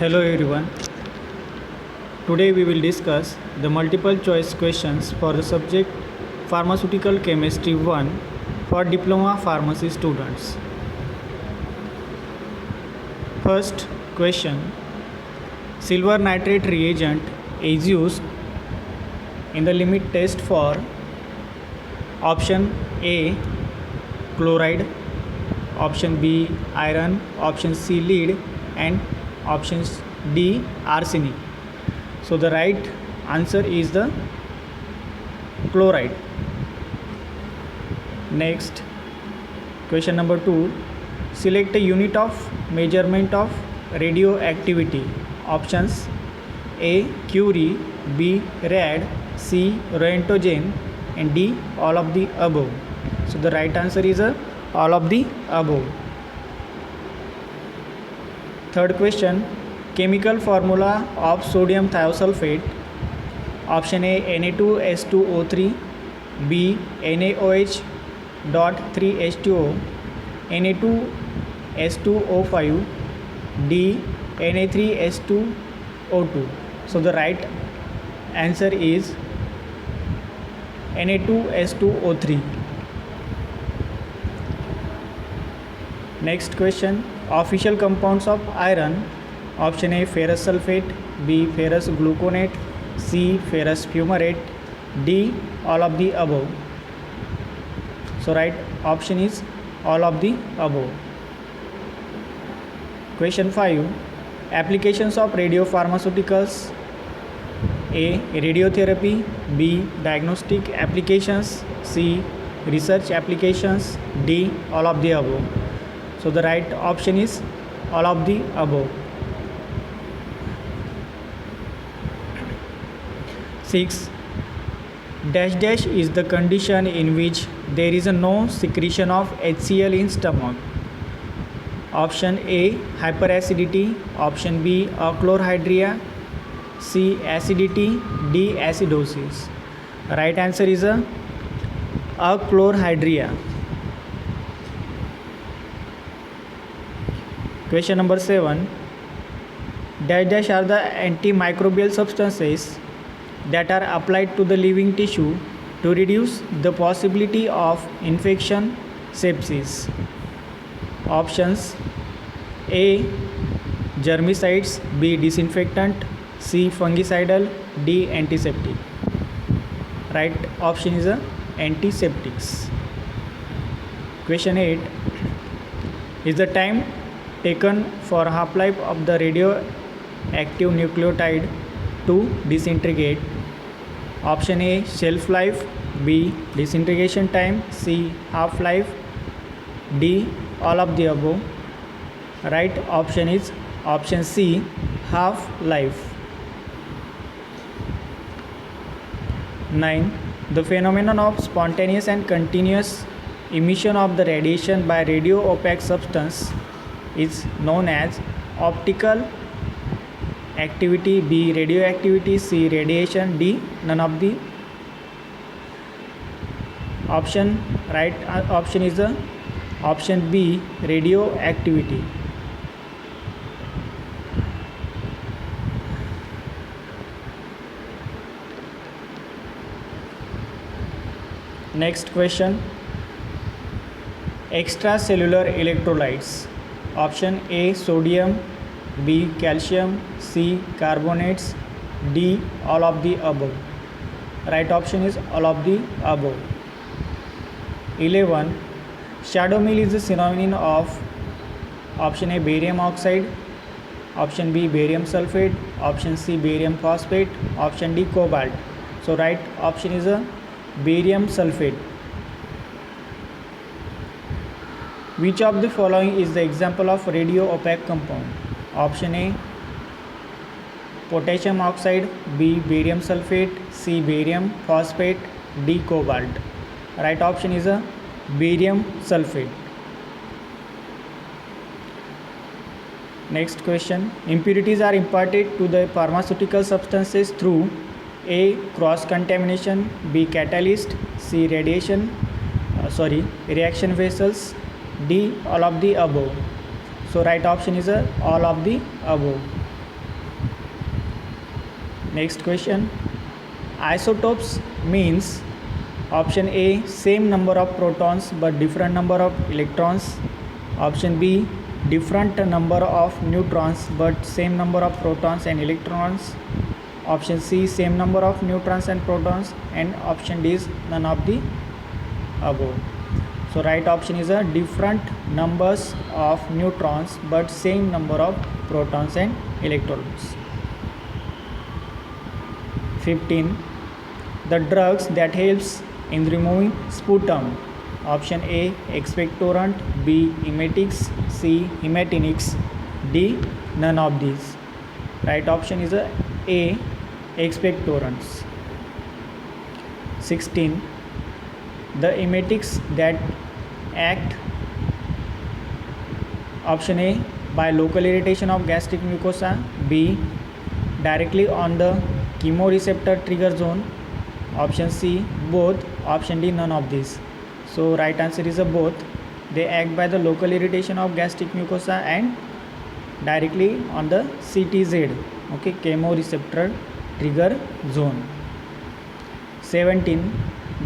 Hello everyone. Today we will discuss the multiple choice questions for the subject Pharmaceutical Chemistry 1 for Diploma Pharmacy students. First question: silver nitrate reagent is used in the limit test for option A chloride, option B iron, option C lead, and option D arsenic. So the right answer is the chloride. Next, question number 2. Select a unit of measurement of radioactivity. Options A Curie, B rad, C Roentgen, and D all of the above. So the right answer is all of the above. Third question: chemical formula of sodium thiosulfate. Option A Na2S2O3, B NaOH dot 3H2O, Na2S2O5, D Na3S2O2. So the right answer is Na2S2O3. Next question: official compounds of iron. Option A ferrous sulfate, B ferrous gluconate, C ferrous fumarate, D all of the above. So right option is all of the above. Question 5. Applications of radiopharmaceuticals. A radiotherapy, B diagnostic applications, C research applications, D all of the above. So the right option is all of the above. 6. Dash dash is the condition in which there is no secretion of HCl in stomach. Option A hyperacidity, option B achlorhydria, C acidity, D acidosis. Right answer is achlorhydria. Question number 7. Dash dash are the antimicrobial substances that are applied to the living tissue to reduce the possibility of infection, sepsis. Options A germicides, B disinfectant, C fungicidal, D antiseptic. Right option is antiseptics. Question 8. Is the time taken for half-life of the radioactive nucleotide to disintegrate? Option A shelf life, B disintegration time, C half-life, D all of the above. Right option is option C half-life. 9. The phenomenon of spontaneous and continuous emission of the radiation by radio opaque substance is known as optical activity, B radioactivity, C radiation, D none of the option. Right option is option B radioactivity. Next question: extracellular electrolytes. Option A sodium, B calcium, C carbonates, D all of the above. Right option is all of the above. 11. Shadow meal is a synonym of option A barium oxide, option B barium sulfate, option C barium phosphate, option D cobalt. So right option is barium sulfate. Which of the following is the example of radio opaque compound? Option A potassium oxide, B barium sulfate, C barium phosphate, D cobalt. Right option is barium sulfate. Next question: impurities are imparted to the pharmaceutical substances through A cross contamination, B catalyst, C reaction vessels, D all of the above. So right option is all of the above. Next question. Isotopes means option A, same number of protons but different number of electrons. Option B, different number of neutrons but same number of protons and electrons. Option C, same number of neutrons and protons. And option D is none of the above. So right option is a different numbers of neutrons but same number of protons and electrons. 15. The drugs that helps in removing sputum. Option A, expectorant. B, emetics. C, hematinics. D, none of these. Right option is A, expectorants. 16. The emetics that act. Option A, by local irritation of gastric mucosa. B, directly on the chemoreceptor trigger zone. Option C, both. Option D, none of these. So right answer is a both. They act by the local irritation of gastric mucosa and directly on the CTZ, okay, chemoreceptor trigger zone. 17.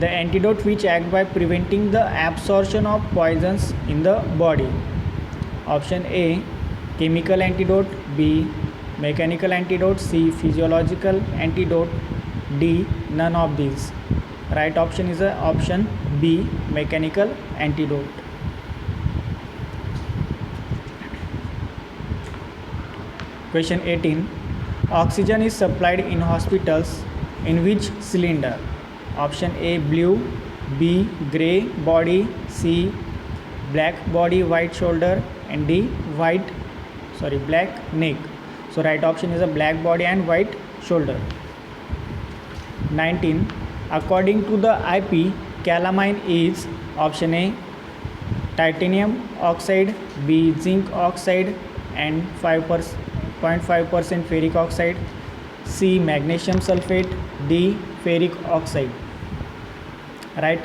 The antidote which act by preventing the absorption of poisons in the body. Option A, chemical antidote. B, mechanical antidote. C, physiological antidote. D, none of these. Right option is option B, mechanical antidote. Question 18. Oxygen is supplied in hospitals in which cylinder? Option A, blue. B, grey body. C, black body, white shoulder. And D, black neck. So right option is a black body and white shoulder. 19. According to the IP, calamine is option A, titanium oxide. B, zinc oxide and 5.5% ferric oxide. C, magnesium sulfate. D, ferric oxide. Right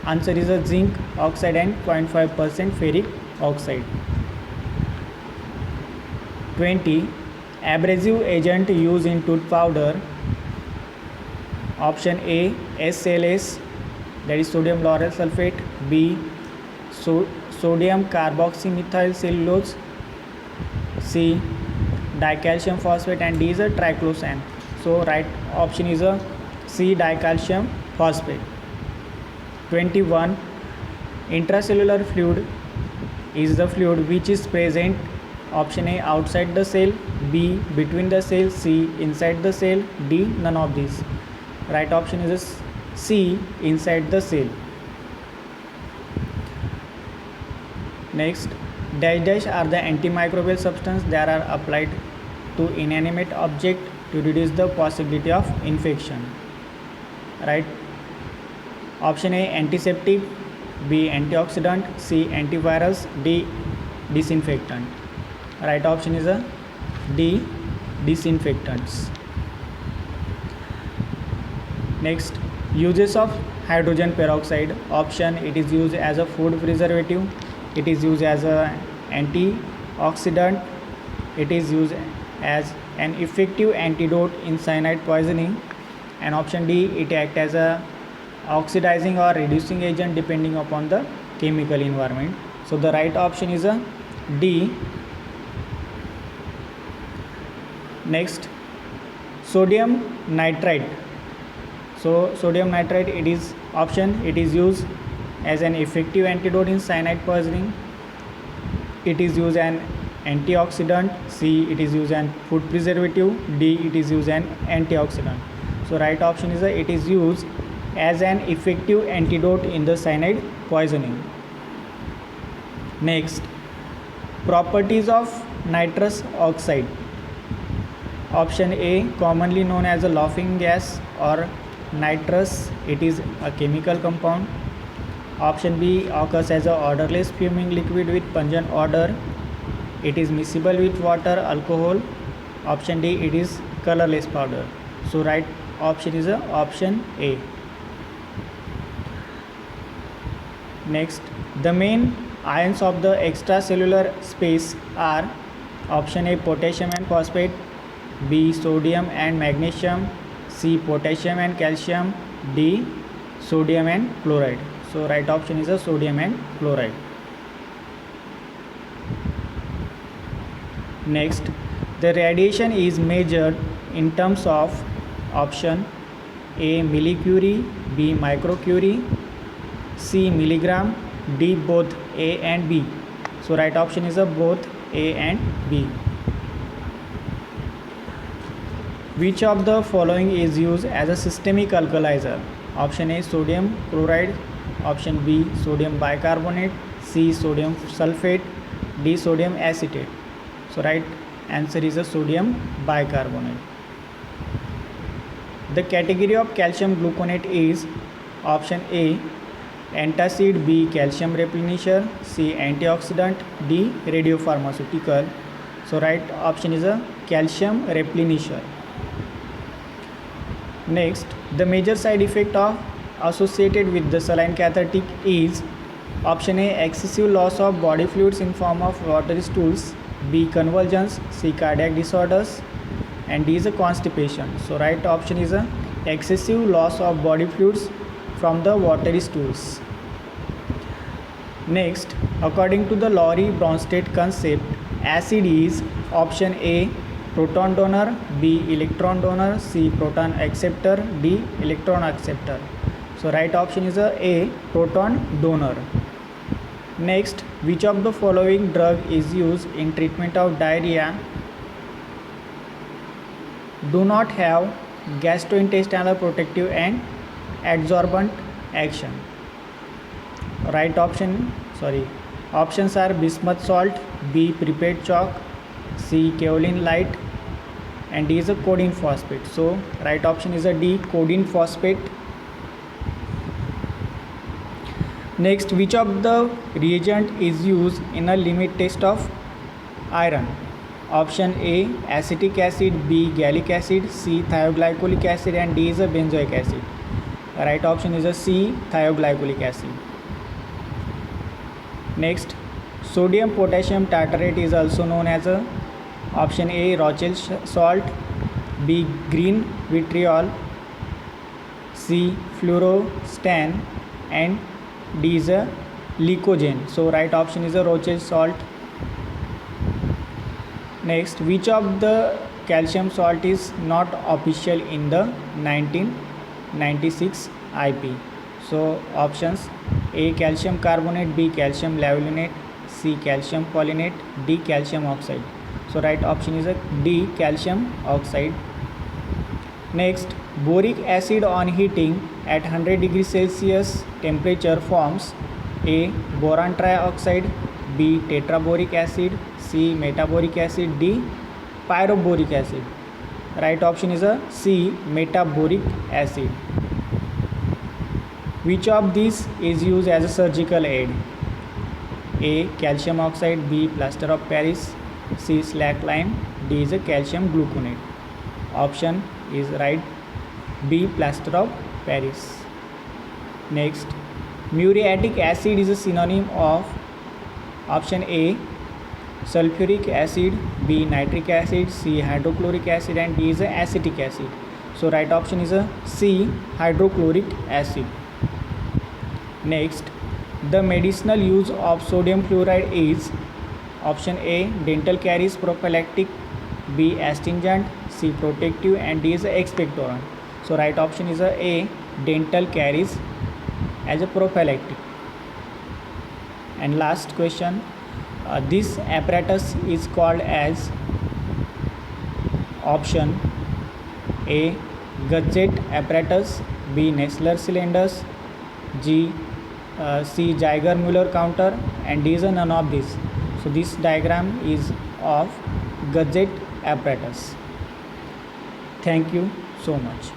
answer is a zinc oxide and 0.5% ferric oxide. 20. Abrasive agent used in tooth powder. Option A, SLS, that is sodium lauryl sulfate. B, sodium carboxymethyl cellulose. C, dicalcium phosphate. And D is a triclosan. So right option is a C, dicalcium phosphate. 21. Intracellular fluid is the fluid which is present. Option A, outside the cell. B, between the cells. C, inside the cell. D, none of these. Right option is C, inside the cell. Next, dash are the antimicrobial substance that are applied to inanimate object to reduce the possibility of infection. Right. Option A, antiseptic. B, antioxidant. C, antivirus. D, disinfectant. Right option is a D, disinfectants. Next, uses of hydrogen peroxide. Option, it is used as a food preservative. It is used as a antioxidant. It is used as an effective antidote in cyanide poisoning. And option D, it acts as a oxidizing or reducing agent depending upon the chemical environment. So the right option is a D. Next, sodium nitrite. So sodium nitrite, it is option, it is used as an effective antidote in cyanide poisoning. It is used as an antioxidant. C, it is used as food preservative. D, it is used as an antioxidant. So right option is it is used as an effective antidote in the cyanide poisoning. Next, properties of nitrous oxide. Option A, commonly known as a laughing gas or nitrous, it is a chemical compound. Option B, occurs as a odorless fuming liquid with pungent odor. It is miscible with water, alcohol. Option D, it is colorless powder. So right option is option A. Next, the main ions of the extracellular space are option A, potassium and phosphate. B, sodium and magnesium. C. Potassium and calcium, D. Sodium and chloride. So right option is a sodium and chloride. Next, the radiation is measured in terms of option A. Millicurie, B. Microcurie, C. Milligram, D. Both A and B. So right option is a both A and B. Which of the following is used as a systemic alkalizer? Option A. Sodium chloride, option B. Sodium bicarbonate, C. Sodium sulfate, D. Sodium acetate. So right answer is a sodium bicarbonate. The category of calcium gluconate is option A. Antacid, B. Calcium replenisher, C. Antioxidant, D. Radiopharmaceutical. So right option is a calcium replenisher. Next, the major side effect of associated with the saline catheter is option A. Excessive loss of body fluids in form of watery stools, B. Convulsions, C. Cardiac disorders, and D is a constipation. So right option is a excessive loss of body fluids from the watery stools. Next, according to the Lowry-Bronsted concept, acid is option A. Proton donor, B. Electron donor, C. Proton acceptor, D. Electron acceptor. So right option is A. Proton donor. Next, which of the following drug is used in treatment of diarrhea do not have gastrointestinal protective and adsorbent action? Options are bismuth salt, B. prepared chalk, C. kaolin light, and D is a codeine phosphate. So right option is a D. codeine phosphate. Next, which of the reagent is used in a limit test of iron? Option A. acetic acid, B. gallic acid, C. thioglycolic acid, and D is a benzoic acid. Right option is a C. thioglycolic acid. Next, sodium potassium tartrate is also known as a option A. Rochelle salt, B. green vitriol, C. fluorostan, and D is a Leucogen. So right option is a Rochelle salt. Next, which of the calcium salt is not official in the 1996 IP? So options A. calcium carbonate, B. calcium lavalonate, C. calcium polynate, D. calcium oxide. So right option is a D. calcium oxide. Next, boric acid on heating at 100 degrees Celsius temperature forms A. boron trioxide, B. tetraboric acid, C. metaboric acid, D. pyroboric acid. Right option is a C. metaboric acid. Which of these is used as a surgical aid? A. calcium oxide, B. plaster of Paris, C. slackline, D is a calcium gluconate. Option is right, B. plaster of Paris. Next, muriatic acid is a synonym of option A. sulfuric acid, B. nitric acid, C. hydrochloric acid, and D is a acetic acid. So right option is a C. hydrochloric acid. Next, the medicinal use of sodium fluoride is option A. dental caries prophylactic, B. astringent, C. protective, and D is a expectorant. So right option is A. dental caries as a prophylactic. And last question, this apparatus is called as option A. Gudget apparatus, B. Nessler cylinders, C. Geiger-Müller counter, and D is a none of these. So this diagram is of Gudget apparatus. Thank you so much.